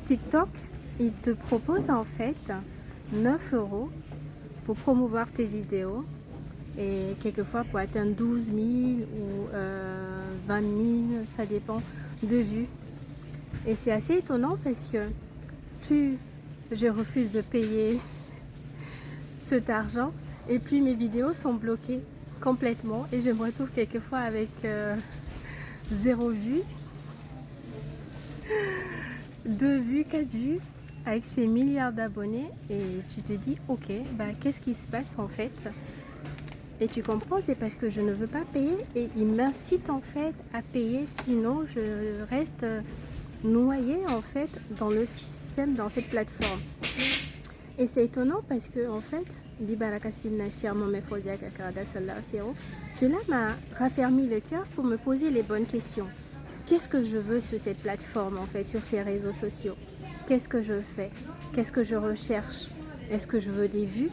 TikTok, il te propose en fait 9 euros pour promouvoir tes vidéos et quelquefois pour atteindre 12 000 ou 20 000, ça dépend de vues. Et c'est assez étonnant parce que plus je refuse de payer cet argent et plus mes vidéos sont bloquées complètement et je me retrouve quelquefois avec 0 vue, 2 vues, 4 vues avec ces milliards d'abonnés et tu te dis ok, bah, qu'est-ce qui se passe en fait? Et tu comprends, c'est parce que je ne veux pas payer et ils m'incitent en fait à payer, sinon je reste noyée en fait dans le système, dans cette plateforme. Et c'est étonnant parce que en fait, cela m'a raffermi le cœur pour me poser les bonnes questions. Qu'est-ce que je veux sur cette plateforme en fait, sur ces réseaux sociaux? Qu'est-ce que je fais? Qu'est-ce que je recherche? Est-ce que je veux des vues?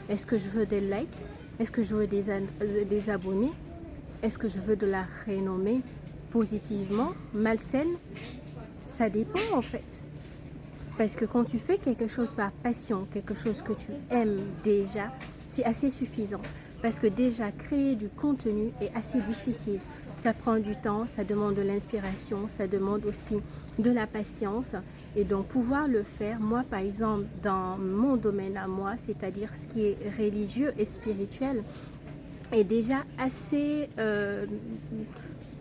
Est-ce que je veux des likes? Est-ce que je veux des abonnés? Est-ce que je veux de la renommée positivement, malsaine? Ça dépend en fait. Parce que quand tu fais quelque chose par passion, quelque chose que tu aimes déjà, c'est assez suffisant. Parce que déjà, créer du contenu est assez difficile. Ça prend du temps, ça demande de l'inspiration, ça demande aussi de la patience. Et donc, pouvoir le faire, moi, par exemple, dans mon domaine à moi, c'est-à-dire ce qui est religieux et spirituel, est déjà assez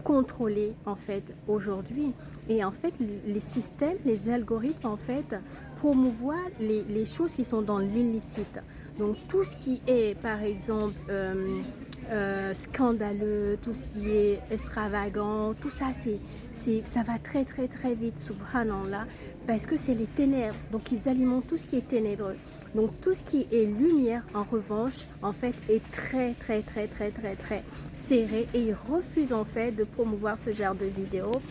contrôlé en fait aujourd'hui. Et en fait, les systèmes, les algorithmes en fait promouvoient les choses qui sont dans l'illicite. Donc tout ce qui est par exemple scandaleux, tout ce qui est extravagant, tout ça ça va très très très vite, subhanallah, parce que c'est les ténèbres, donc ils alimentent tout ce qui est ténébreux. Donc tout ce qui est lumière en revanche en fait est très très très très très très serré et ils refusent en fait de promouvoir ce genre de vidéos.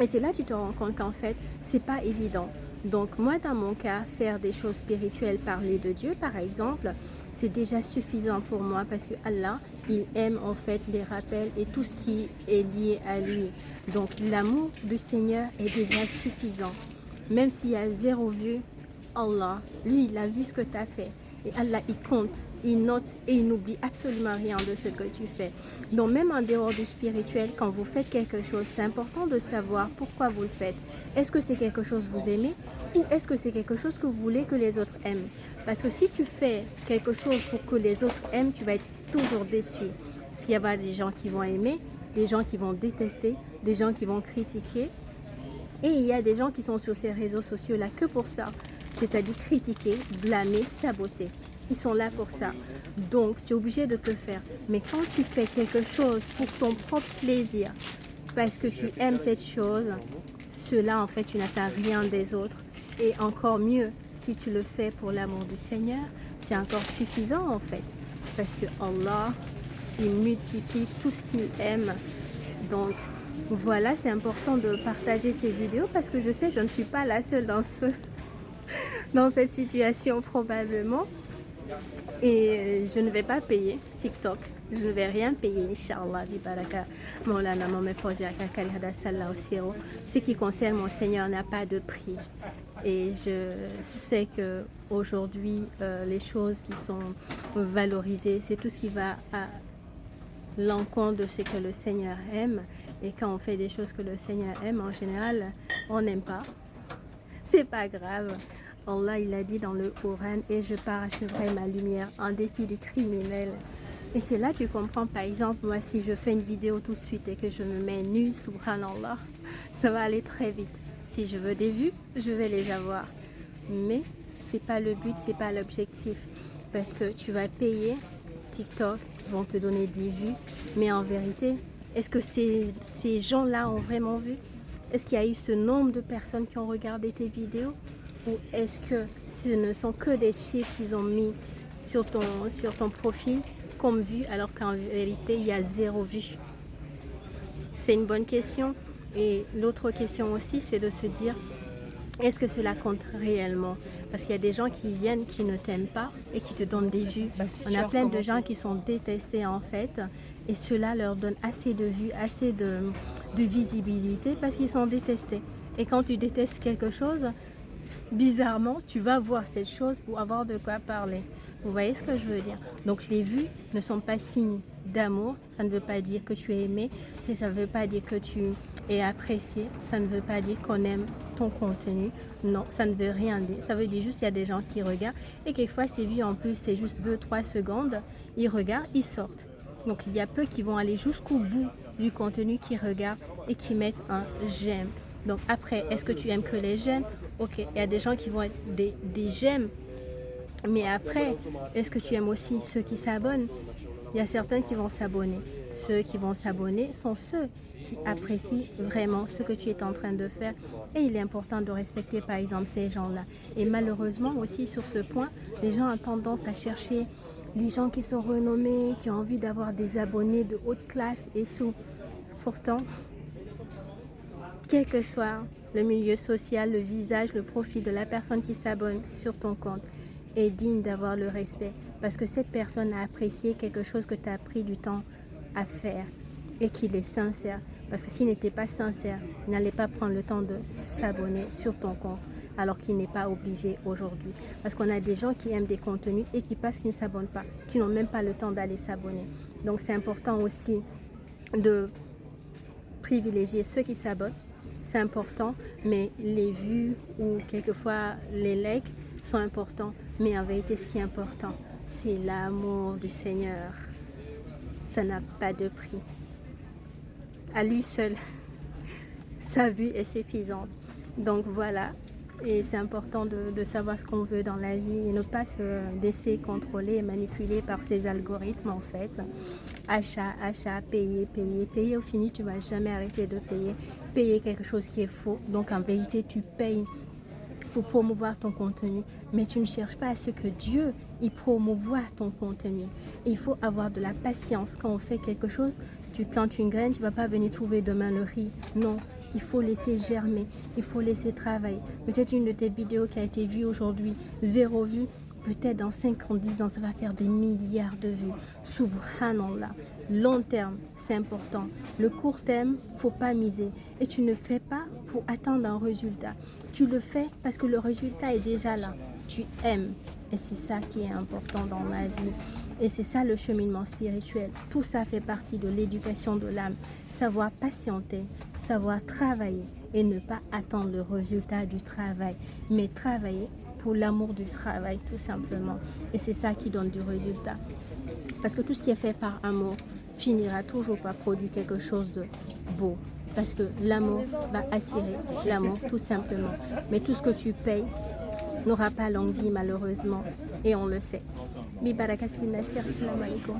Et c'est là que tu te rends compte qu'en fait c'est pas évident. Donc moi dans mon cas, faire des choses spirituelles, parler de Dieu par exemple, c'est déjà suffisant pour moi parce que Allah, il aime en fait les rappels et tout ce qui est lié à lui. Donc l'amour du Seigneur est déjà suffisant. Même s'il y a 0 vue, Allah, lui, il a vu ce que tu as fait. Et Allah, il compte, il note et il n'oublie absolument rien de ce que tu fais. Donc même en dehors du spirituel, quand vous faites quelque chose, c'est important de savoir pourquoi vous le faites. Est-ce que c'est quelque chose que vous aimez ou est-ce que c'est quelque chose que vous voulez que les autres aiment? Parce que si tu fais quelque chose pour que les autres aiment, tu vas être toujours déçu. Parce qu'il y a des gens qui vont aimer, des gens qui vont détester, des gens qui vont critiquer. Et il y a des gens qui sont sur ces réseaux sociaux-là que pour ça. C'est-à-dire critiquer, blâmer, saboter. Ils sont là pour ça. Donc, tu es obligé de te faire. Mais quand tu fais quelque chose pour ton propre plaisir, parce que tu aimes cette chose, cela, en fait, tu n'attends rien des autres. Et encore mieux, si tu le fais pour l'amour du Seigneur, c'est encore suffisant, en fait. Parce que Allah, il multiplie tout ce qu'il aime. Donc, voilà, c'est important de partager ces vidéos parce que je sais, je ne suis pas la seule dans cette situation probablement. Et je ne vais pas payer TikTok. Je ne vais rien payer, Inch'Allah, Bibaraka, Maulana, ce qui concerne mon Seigneur n'a pas de prix. Et je sais que aujourd'hui, les choses qui sont valorisées, c'est tout ce qui va à l'encontre de ce que le Seigneur aime. Et quand on fait des choses que le Seigneur aime, en général, on n'aime pas. C'est pas grave. Allah, il a dit dans le Coran, et je paracheverai ma lumière en dépit des criminels. Et c'est là que tu comprends, par exemple, moi, si je fais une vidéo tout de suite et que je me mets nue, subhanallah, ça va aller très vite. Si je veux des vues, je vais les avoir. Mais c'est pas le but, c'est pas l'objectif. Parce que tu vas payer, TikTok vont te donner des vues, mais en vérité, est-ce que ces gens-là ont vraiment vu? Est-ce qu'il y a eu ce nombre de personnes qui ont regardé tes vidéos? Ou est-ce que ce ne sont que des chiffres qu'ils ont mis sur ton profil comme vue alors qu'en vérité, il y a 0 vue? C'est une bonne question. Et l'autre question aussi, c'est de se dire, est-ce que cela compte réellement? Parce qu'il y a des gens qui viennent, qui ne t'aiment pas et qui te donnent des vues. On a plein de gens qui sont détestés en fait. Et cela leur donne assez de vues, assez de visibilité parce qu'ils sont détestés. Et quand tu détestes quelque chose, bizarrement, tu vas voir cette chose pour avoir de quoi parler. Vous voyez ce que je veux dire? Donc les vues ne sont pas signes d'amour. Ça ne veut pas dire que tu es aimé. Ça ne veut pas dire que tu es apprécié. Ça ne veut pas dire qu'on aime ton contenu. Non, ça ne veut rien dire. Ça veut dire juste qu'il y a des gens qui regardent. Et quelquefois, ces vues en plus, c'est juste 2-3 secondes. Ils regardent, ils sortent. Donc il y a peu qui vont aller jusqu'au bout du contenu qu'ils regardent et qui mettent un j'aime. Donc après, est-ce que tu aimes que les j'aime? Ok, il y a des gens qui vont être des j'aime. Mais après, est-ce que tu aimes aussi ceux qui s'abonnent? Il y a certains qui vont s'abonner. Ceux qui vont s'abonner sont ceux qui apprécient vraiment ce que tu es en train de faire. Et il est important de respecter par exemple ces gens-là. Et malheureusement aussi sur ce point, les gens ont tendance à chercher les gens qui sont renommés, qui ont envie d'avoir des abonnés de haute classe et tout. Pourtant, quel que soit le milieu social, le visage, le profil de la personne qui s'abonne sur ton compte est digne d'avoir le respect. Parce que cette personne a apprécié quelque chose que tu as pris du temps à faire et qu'il est sincère. Parce que s'il n'était pas sincère, il n'allait pas prendre le temps de s'abonner sur ton compte alors qu'il n'est pas obligé aujourd'hui. Parce qu'on a des gens qui aiment des contenus et qui passent, qui ne s'abonnent pas, qui n'ont même pas le temps d'aller s'abonner. Donc c'est important aussi de privilégier ceux qui s'abonnent. C'est important, mais les vues ou quelquefois les likes sont importants. Mais en vérité, ce qui est important, c'est l'amour du Seigneur. Ça n'a pas de prix. À lui seul, sa vue est suffisante. Donc voilà, et c'est important de savoir ce qu'on veut dans la vie et ne pas se laisser contrôler et manipuler par ces algorithmes en fait. Achat, payer. Au fini, tu ne vas jamais arrêter de payer. Payer quelque chose qui est faux. Donc en vérité, tu payes pour promouvoir ton contenu, mais tu ne cherches pas à ce que Dieu y promouvoie ton contenu. Et il faut avoir de la patience. Quand on fait quelque chose, tu plantes une graine, tu ne vas pas venir trouver demain le riz. Non, il faut laisser germer, il faut laisser travailler. Peut-être une de tes vidéos qui a été vue aujourd'hui, 0 vue, peut-être dans 5 ans, 10 ans, ça va faire des milliards de vues. Subhanallah. Long terme, c'est important. Le court terme, faut pas miser. Et tu ne fais pas pour attendre un résultat. Tu le fais parce que le résultat est déjà là. Tu aimes. Et c'est ça qui est important dans la vie. Et c'est ça le cheminement spirituel. Tout ça fait partie de l'éducation de l'âme. Savoir patienter, savoir travailler et ne pas attendre le résultat du travail, mais travailler pour l'amour du travail tout simplement. Et c'est ça qui donne du résultat. Parce que tout ce qui est fait par amour finira toujours par produire quelque chose de beau. Parce que l'amour va attirer l'amour tout simplement. Mais tout ce que tu payes n'aura pas longue vie malheureusement. Et on le sait. Bi baraka si na cher, salam alaikum.